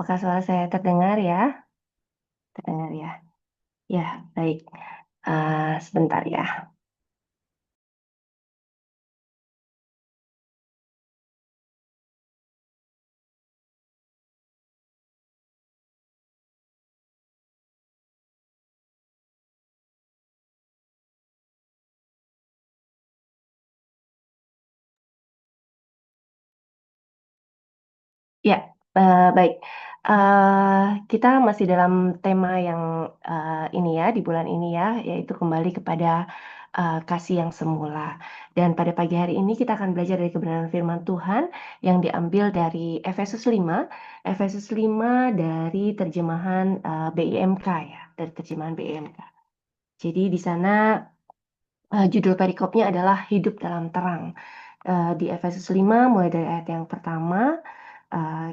Apakah suara saya terdengar ya? Terdengar ya? Ya, baik. Sebentar ya. Ya, baik. Kita masih dalam tema yang ini ya, di bulan ini ya, yaitu kembali kepada kasih yang semula. Dan pada pagi hari ini kita akan belajar dari kebenaran firman Tuhan yang diambil dari Efesus 5. Efesus 5 dari terjemahan BIMK ya, dari terjemahan BIMK. Jadi di sana judul perikopnya adalah Hidup dalam Terang. Di Efesus 5 mulai dari ayat yang pertama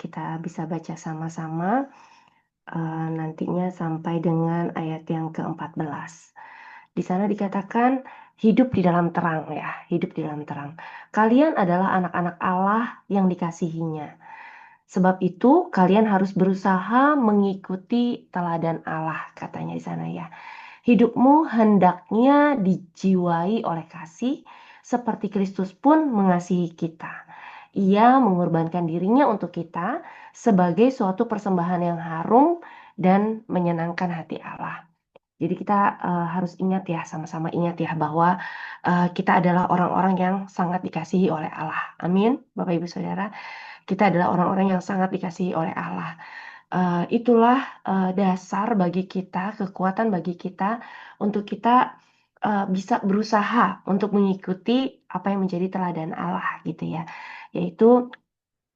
kita bisa baca sama-sama nantinya sampai dengan ayat yang ke-14. Di sana dikatakan hidup di dalam terang ya, hidup di dalam terang. Kalian adalah anak-anak Allah yang dikasihinya. Sebab itu kalian harus berusaha mengikuti teladan Allah, katanya di sana ya. Hidupmu hendaknya dijiwai oleh kasih, seperti Kristus pun mengasihi kita. Ia mengorbankan dirinya untuk kita sebagai suatu persembahan yang harum dan menyenangkan hati Allah. Jadi kita harus ingat ya, sama-sama ingat ya bahwa kita adalah orang-orang yang sangat dikasihi oleh Allah. Amin, Bapak Ibu Saudara. Kita adalah orang-orang yang sangat dikasihi oleh Allah. Itulah dasar bagi kita, kekuatan bagi kita untuk kita bisa berusaha untuk mengikuti apa yang menjadi teladan Allah gitu ya. Yaitu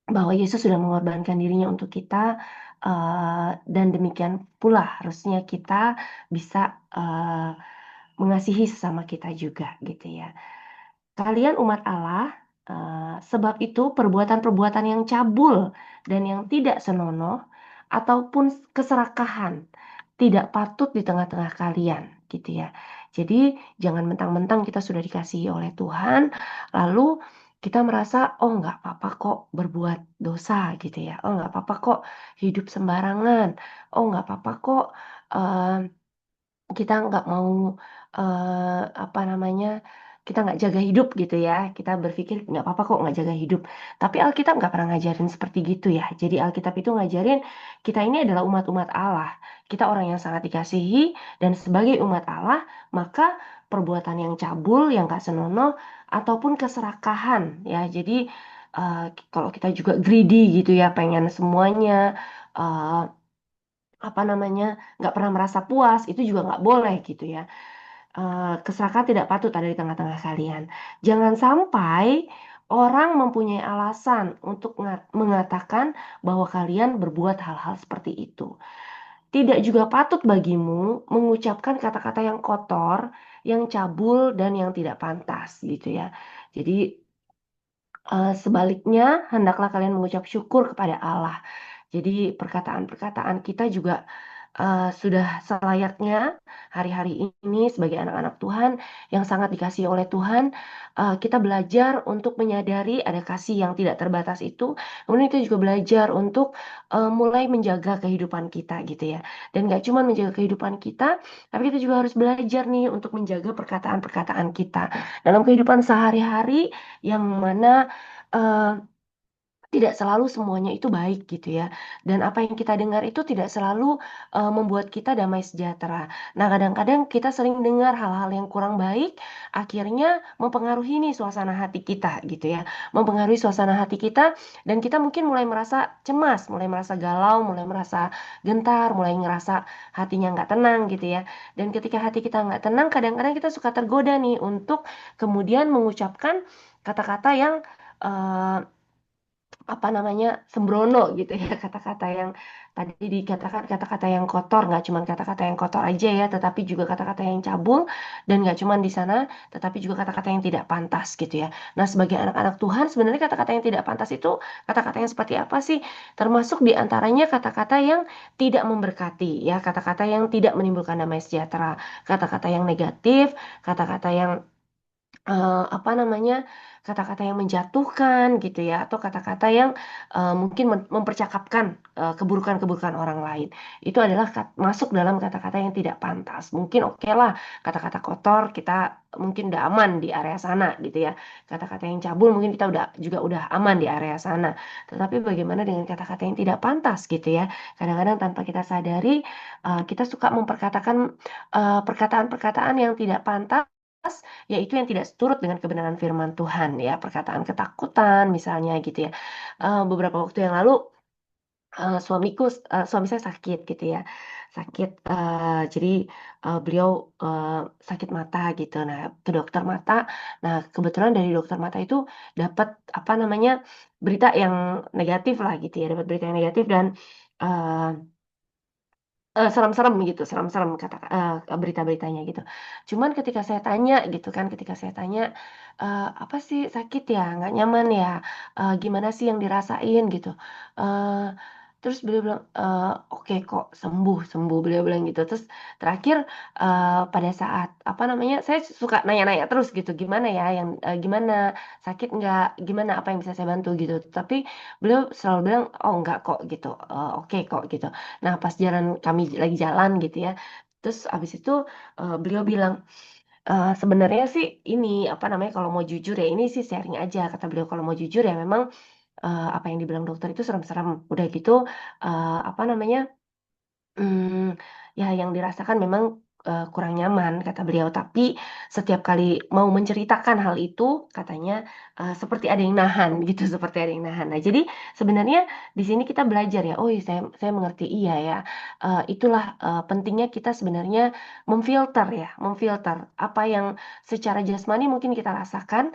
bahwa Yesus sudah mengorbankan dirinya untuk kita dan demikian pula harusnya kita bisa mengasihi sesama kita juga gitu ya. Kalian umat Allah, sebab itu perbuatan-perbuatan yang cabul dan yang tidak senonoh ataupun keserakahan tidak patut di tengah-tengah kalian, gitu ya. Jadi jangan mentang-mentang kita sudah dikasihi oleh Tuhan, lalu kita merasa oh nggak apa-apa kok berbuat dosa gitu ya, oh nggak apa-apa kok hidup sembarangan, oh nggak apa-apa kok eh, kita nggak mau apa namanya kita nggak jaga hidup gitu ya, kita berpikir nggak apa-apa kok nggak jaga hidup, tapi Alkitab nggak pernah ngajarin seperti gitu ya. Jadi Alkitab itu ngajarin kita ini adalah umat-umat Allah, kita orang yang sangat dikasihi, dan sebagai umat Allah maka perbuatan yang cabul, yang nggak senonoh ataupun keserakahan ya, jadi eh, kalau kita juga greedy gitu ya, pengen semuanya eh, apa namanya nggak pernah merasa puas, itu juga nggak boleh gitu ya. Keserakahan tidak patut ada di tengah-tengah kalian. Jangan sampai orang mempunyai alasan untuk mengatakan bahwa kalian berbuat hal-hal seperti itu. Tidak juga patut bagimu mengucapkan kata-kata yang kotor, yang cabul, dan yang tidak pantas gitu ya. Jadi sebaliknya, hendaklah kalian mengucap syukur kepada Allah. Jadi perkataan-perkataan kita juga sudah selayaknya hari-hari ini sebagai anak-anak Tuhan yang sangat dikasihi oleh Tuhan, kita belajar untuk menyadari ada kasih yang tidak terbatas itu. Kemudian kita juga belajar untuk mulai menjaga kehidupan kita gitu ya. Dan gak cuma menjaga kehidupan kita, tapi kita juga harus belajar nih untuk menjaga perkataan-perkataan kita dalam kehidupan sehari-hari yang mana eh, tidak selalu semuanya itu baik gitu ya. Dan apa yang kita dengar itu tidak selalu membuat kita damai sejahtera. Nah, kadang-kadang kita sering dengar hal-hal yang kurang baik, akhirnya mempengaruhi nih suasana hati kita gitu ya. Mempengaruhi suasana hati kita, dan kita mungkin mulai merasa cemas, mulai merasa galau, mulai merasa gentar, mulai ngerasa hatinya nggak tenang gitu ya. Dan ketika hati kita nggak tenang, kadang-kadang kita suka tergoda nih untuk kemudian mengucapkan kata-kata yang eh, apa namanya sembrono gitu ya, kata-kata yang tadi dikatakan kata-kata yang kotor, nggak cuma kata-kata yang kotor aja ya, tetapi juga kata-kata yang cabul, dan nggak cuma di sana tetapi juga kata-kata yang tidak pantas gitu ya. Nah, sebagai anak-anak Tuhan sebenarnya kata-kata yang tidak pantas itu kata-kata yang seperti apa sih? Termasuk diantaranya kata-kata yang tidak memberkati ya, kata-kata yang tidak menimbulkan damai sejahtera, kata-kata yang negatif, kata-kata yang apa namanya, kata-kata yang menjatuhkan gitu ya, atau kata-kata yang mungkin mempercakapkan keburukan-keburukan orang lain. Itu adalah masuk dalam kata-kata yang tidak pantas. Mungkin oke lah, kata-kata kotor kita mungkin udah aman di area sana gitu ya. Kata-kata yang cabul mungkin kita udah aman di area sana. Tetapi bagaimana dengan kata-kata yang tidak pantas gitu ya? Kadang-kadang tanpa kita sadari, kita suka memperkatakan perkataan-perkataan yang tidak pantas, yaitu yang tidak seturut dengan kebenaran firman Tuhan ya, perkataan ketakutan misalnya gitu ya. Beberapa waktu yang lalu suami saya sakit gitu ya, sakit, jadi beliau sakit mata gitu. Nah, ke dokter mata. Nah, kebetulan dari dokter mata itu dapat apa namanya, berita yang negatif lah gitu ya, dapat berita yang negatif dan serem-serem gitu, serem-serem berita-beritanya gitu. Cuman ketika saya tanya gitu kan, ketika saya tanya, "Apa sih, sakit ya? Nggak nyaman ya? Gimana sih yang dirasain?" Gitu. Eee, terus beliau bilang, "Oke kok, sembuh sembuh," beliau bilang gitu. Terus terakhir, pada saat, apa namanya, saya suka nanya-nanya terus gitu, "Gimana ya gimana? Sakit nggak? Gimana? Apa yang bisa saya bantu?" Gitu. Tapi beliau selalu bilang, "Oh, enggak kok," gitu, "Oke kok," gitu. Nah, pas kami lagi jalan gitu ya, terus abis itu, beliau bilang, "Sebenarnya sih ini, apa namanya, kalau mau jujur ya ini sih sharing aja," kata beliau, "kalau mau jujur ya memang, apa yang dibilang dokter itu serem-serem. Udah gitu, apa namanya, Mmm, ya yang dirasakan memang, kurang nyaman kata beliau, tapi setiap kali mau menceritakan hal itu katanya, seperti ada yang nahan gitu, seperti ada yang nahan. Nah, jadi sebenarnya di sini kita belajar ya, oh, iya saya mengerti, iya ya, itulah, pentingnya kita sebenarnya memfilter ya, memfilter apa yang secara jasmani mungkin kita rasakan,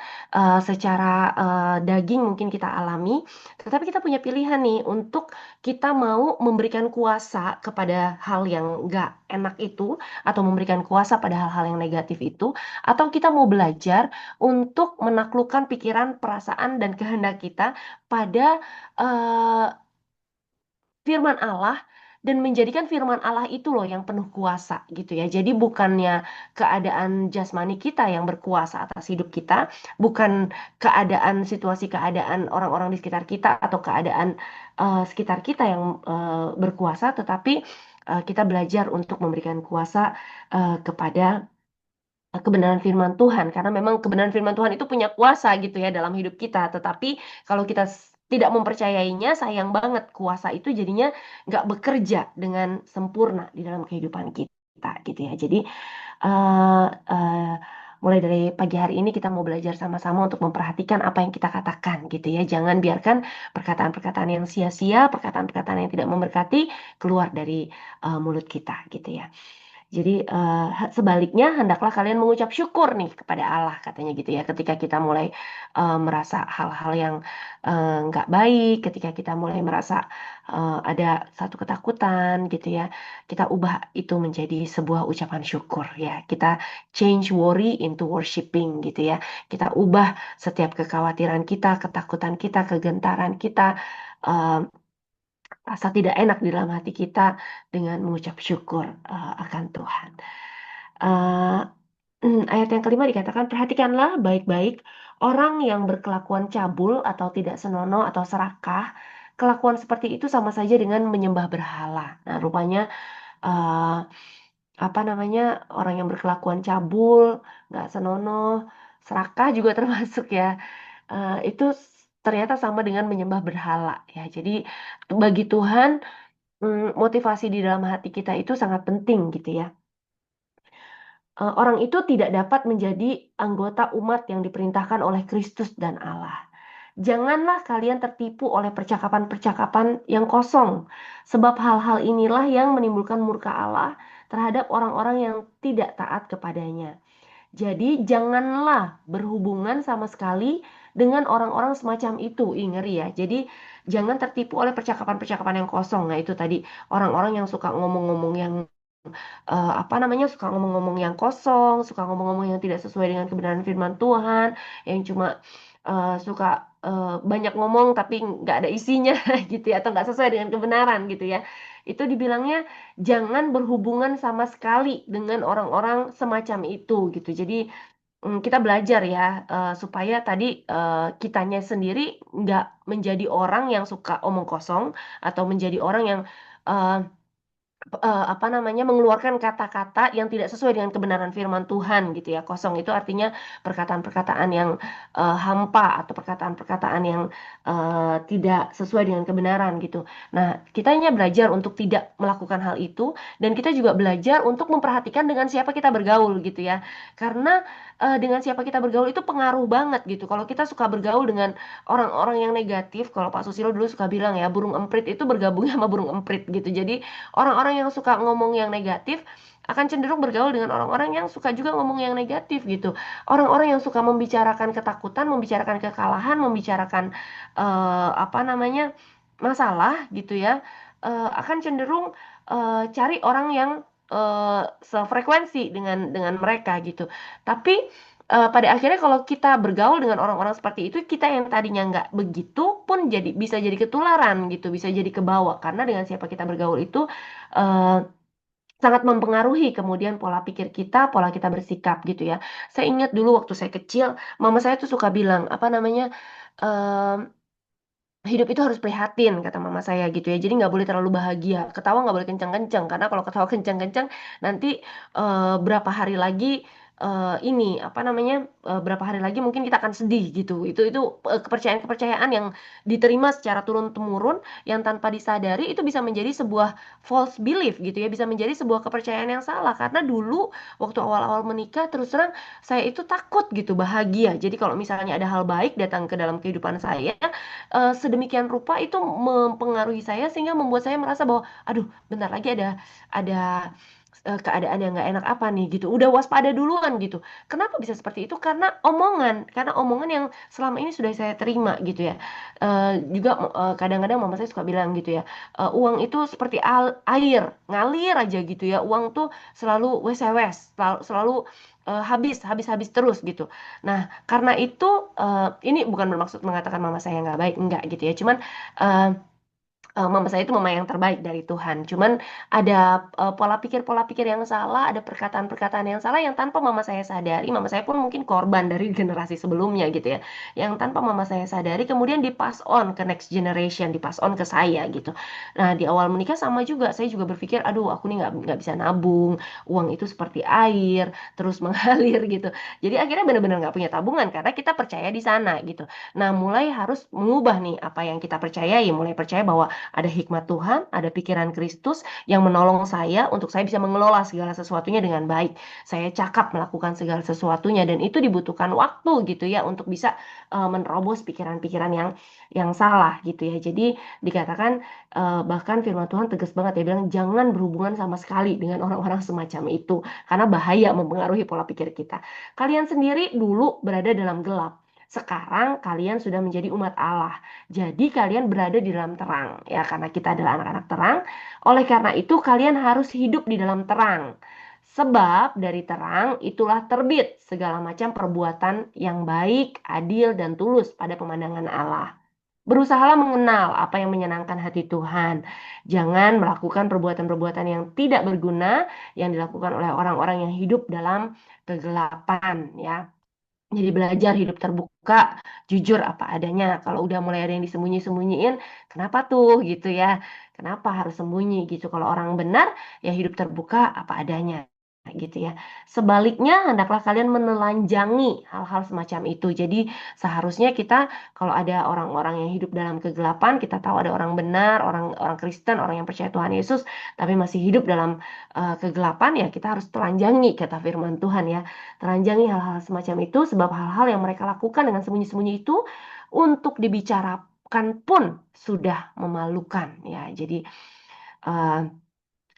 secara, daging mungkin kita alami, tetapi kita punya pilihan nih untuk kita mau memberikan kuasa kepada hal yang nggak enak itu, atau memberikan kuasa pada hal-hal yang negatif itu, atau kita mau belajar untuk menaklukkan pikiran, perasaan, dan kehendak kita pada eh, firman Allah dan menjadikan firman Allah itu loh yang penuh kuasa gitu ya. Jadi bukannya keadaan jasmani kita yang berkuasa atas hidup kita, bukan keadaan situasi keadaan orang-orang di sekitar kita atau keadaan sekitar kita yang berkuasa, tetapi kita belajar untuk memberikan kuasa kepada kebenaran firman Tuhan, karena memang kebenaran firman Tuhan itu punya kuasa gitu ya dalam hidup kita. Tetapi kalau kita tidak mempercayainya, sayang banget kuasa itu jadinya nggak bekerja dengan sempurna di dalam kehidupan kita gitu ya. Jadi eh, eh, mulai dari pagi hari ini kita mau belajar sama-sama untuk memperhatikan apa yang kita katakan gitu ya. Jangan biarkan perkataan-perkataan yang sia-sia, perkataan-perkataan yang tidak memberkati keluar dari mulut kita gitu ya. Jadi sebaliknya hendaklah kalian mengucap syukur nih kepada Allah katanya gitu ya. Ketika kita mulai merasa hal-hal yang nggak baik, ketika kita mulai merasa ada satu ketakutan gitu ya, kita ubah itu menjadi sebuah ucapan syukur ya. Kita change worry into worshiping gitu ya. Kita ubah setiap kekhawatiran kita, ketakutan kita, kegentaran kita, eh, rasa tidak enak di dalam hati kita dengan mengucap syukur akan Tuhan. Eh, ayat yang kelima dikatakan, perhatikanlah baik-baik orang yang berkelakuan cabul atau tidak senonoh atau serakah. Kelakuan seperti itu sama saja dengan menyembah berhala. Nah, rupanya eh, apa namanya, orang yang berkelakuan cabul, nggak senonoh, serakah juga termasuk ya. Itu ternyata sama dengan menyembah berhala ya. Jadi bagi Tuhan, motivasi di dalam hati kita itu sangat penting gitu ya. Orang itu tidak dapat menjadi anggota umat yang diperintahkan oleh Kristus dan Allah. Janganlah kalian tertipu oleh percakapan-percakapan yang kosong, sebab hal-hal inilah yang menimbulkan murka Allah terhadap orang-orang yang tidak taat kepadanya. Jadi janganlah berhubungan sama sekali dengan orang-orang semacam itu. Ih, ngeri ya. Jadi jangan tertipu oleh percakapan-percakapan yang kosong. Nah, itu tadi orang-orang yang suka ngomong-ngomong yang apa namanya, suka ngomong-ngomong yang kosong, suka ngomong-ngomong yang tidak sesuai dengan kebenaran firman Tuhan, yang cuma suka banyak ngomong tapi nggak ada isinya gitu ya, atau nggak sesuai dengan kebenaran gitu ya. Itu dibilangnya jangan berhubungan sama sekali dengan orang-orang semacam itu gitu. Jadi kita belajar ya, supaya tadi kitanya sendiri nggak menjadi orang yang suka omong kosong atau menjadi orang yang eh, apa namanya, mengeluarkan kata-kata yang tidak sesuai dengan kebenaran firman Tuhan gitu ya. Kosong itu artinya perkataan-perkataan yang hampa atau perkataan-perkataan yang tidak sesuai dengan kebenaran gitu. Nah, kitanya belajar untuk tidak melakukan hal itu dan kita juga belajar untuk memperhatikan dengan siapa kita bergaul gitu ya. Karena dengan siapa kita bergaul itu pengaruh banget gitu. Kalau kita suka bergaul dengan orang-orang yang negatif, kalau Pak Susilo dulu suka bilang ya, burung emprit itu bergabung sama burung emprit gitu. Jadi orang-orang yang suka ngomong yang negatif akan cenderung bergaul dengan orang-orang yang suka juga ngomong yang negatif gitu. Orang-orang yang suka membicarakan ketakutan, membicarakan kekalahan, membicarakan apa namanya, masalah gitu ya, akan cenderung cari orang yang sefrekuensi dengan mereka gitu. Tapi pada akhirnya kalau kita bergaul dengan orang-orang seperti itu, kita yang tadinya nggak begitu pun bisa jadi ketularan gitu, bisa jadi kebawa karena dengan siapa kita bergaul itu eh, sangat mempengaruhi kemudian pola pikir kita, pola kita bersikap gitu ya. Saya ingat dulu waktu saya kecil, mama saya tuh suka bilang apa namanya, hidup itu harus prihatin kata mama saya gitu ya, jadi nggak boleh terlalu bahagia, ketawa nggak boleh kencang-kencang karena kalau ketawa kencang-kencang nanti berapa hari lagi ini apa namanya, berapa hari lagi mungkin kita akan sedih gitu. Itu kepercayaan-kepercayaan yang diterima secara turun temurun yang tanpa disadari itu bisa menjadi sebuah false belief gitu ya, bisa menjadi sebuah kepercayaan yang salah karena dulu waktu awal-awal menikah terus terang saya itu takut gitu bahagia. Jadi kalau misalnya ada hal baik datang ke dalam kehidupan saya, sedemikian rupa itu mempengaruhi saya sehingga membuat saya merasa bahwa aduh bentar lagi ada keadaan yang nggak enak apa nih gitu, udah waspada duluan gitu. Kenapa bisa seperti itu? Karena omongan yang selama ini sudah saya terima gitu ya. Juga kadang-kadang mama saya suka bilang gitu ya, uang itu seperti air ngalir aja gitu ya, uang tuh selalu wes-wes, selalu habis terus gitu. Nah, karena itu ini bukan bermaksud mengatakan mama saya nggak baik, enggak gitu ya. Cuman eh, mama saya itu mama yang terbaik dari Tuhan. Cuman ada pola pikir yang salah, ada perkataan-perkataan yang salah yang tanpa mama saya sadari, mama saya pun mungkin korban dari generasi sebelumnya gitu ya. Yang tanpa mama saya sadari kemudian dipass on ke next generation, dipass on ke saya gitu. Nah, di awal menikah sama juga, saya juga berpikir, aduh aku nih nggak bisa nabung, uang itu seperti air, terus mengalir gitu. Jadi akhirnya benar-benar nggak punya tabungan karena kita percaya di sana gitu. Nah, mulai harus mengubah nih apa yang kita percayai, mulai percaya bahwa ada hikmat Tuhan, ada pikiran Kristus yang menolong saya untuk saya bisa mengelola segala sesuatunya dengan baik. Saya cakap melakukan segala sesuatunya dan itu dibutuhkan waktu gitu ya untuk bisa menerobos pikiran-pikiran yang salah gitu ya. Jadi dikatakan bahkan firman Tuhan tegas banget ya bilang jangan berhubungan sama sekali dengan orang-orang semacam itu karena bahaya mempengaruhi pola pikir kita. Kalian sendiri dulu berada dalam gelap. Sekarang kalian sudah menjadi umat Allah. Jadi kalian berada di dalam terang ya karena kita adalah anak-anak terang. Oleh karena itu kalian harus hidup di dalam terang. Sebab dari terang itulah terbit segala macam perbuatan yang baik, adil, dan tulus pada pemandangan Allah. Berusahalah mengenal apa yang menyenangkan hati Tuhan. Jangan melakukan perbuatan-perbuatan yang tidak berguna yang dilakukan oleh orang-orang yang hidup dalam kegelapan ya. Jadi belajar hidup terbuka, jujur apa adanya. Kalau udah mulai ada yang disembunyi-sembunyiin, kenapa tuh gitu ya? Kenapa harus sembunyi gitu? Kalau orang benar, ya hidup terbuka apa adanya gitu ya. Sebaliknya, hendaklah kalian menelanjangi hal-hal semacam itu. Jadi seharusnya kita kalau ada orang-orang yang hidup dalam kegelapan, kita tahu ada orang benar, orang orang Kristen, orang yang percaya Tuhan Yesus, tapi masih hidup dalam kegelapan ya kita harus telanjangi kata firman Tuhan ya. Telanjangi hal-hal semacam itu sebab hal-hal yang mereka lakukan dengan sembunyi-sembunyi itu untuk dibicarakan pun sudah memalukan ya. Jadi eh,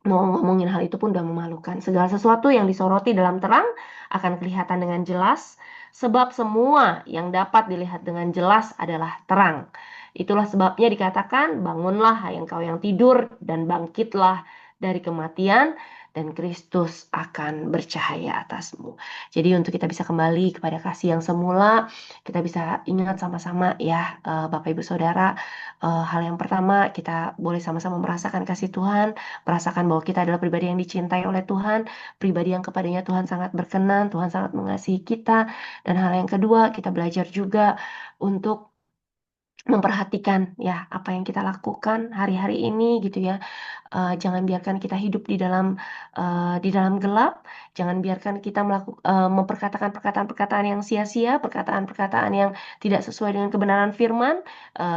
mau ngomongin hal itu pun udah memalukan. Segala sesuatu yang disoroti dalam terang akan kelihatan dengan jelas sebab semua yang dapat dilihat dengan jelas adalah terang. Itulah sebabnya dikatakan bangunlah hai engkau yang tidur dan bangkitlah dari kematian, dan Kristus akan bercahaya atasmu. Jadi untuk kita bisa kembali kepada kasih yang semula, kita bisa ingat sama-sama ya, Bapak Ibu Saudara, hal yang pertama kita boleh sama-sama merasakan kasih Tuhan, merasakan bahwa kita adalah pribadi yang dicintai oleh Tuhan, pribadi yang kepadanya Tuhan sangat berkenan, Tuhan sangat mengasihi kita, dan hal yang kedua kita belajar juga untuk memperhatikan ya apa yang kita lakukan hari-hari ini gitu ya. Jangan biarkan kita hidup di dalam gelap, jangan biarkan kita memperkatakan perkataan-perkataan yang sia-sia, perkataan-perkataan yang tidak sesuai dengan kebenaran firman,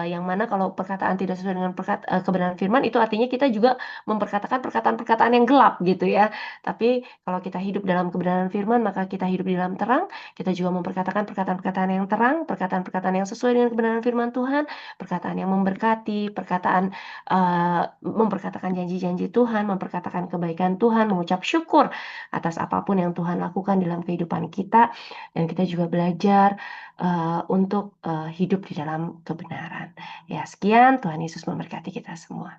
yang mana kalau perkataan tidak sesuai dengan kebenaran firman itu artinya kita juga memperkatakan perkataan-perkataan yang gelap gitu ya. Tapi kalau kita hidup dalam kebenaran firman, maka kita hidup di dalam terang, kita juga memperkatakan perkataan-perkataan yang terang, perkataan-perkataan yang sesuai dengan kebenaran firman Tuhan, perkataan yang memberkati, memperkatakan janji-janji Tuhan, memperkatakan kebaikan Tuhan, mengucap syukur atas apapun yang Tuhan lakukan dalam kehidupan kita, dan kita juga belajar untuk hidup di dalam kebenaran. Ya, sekian, Tuhan Yesus memberkati kita semua.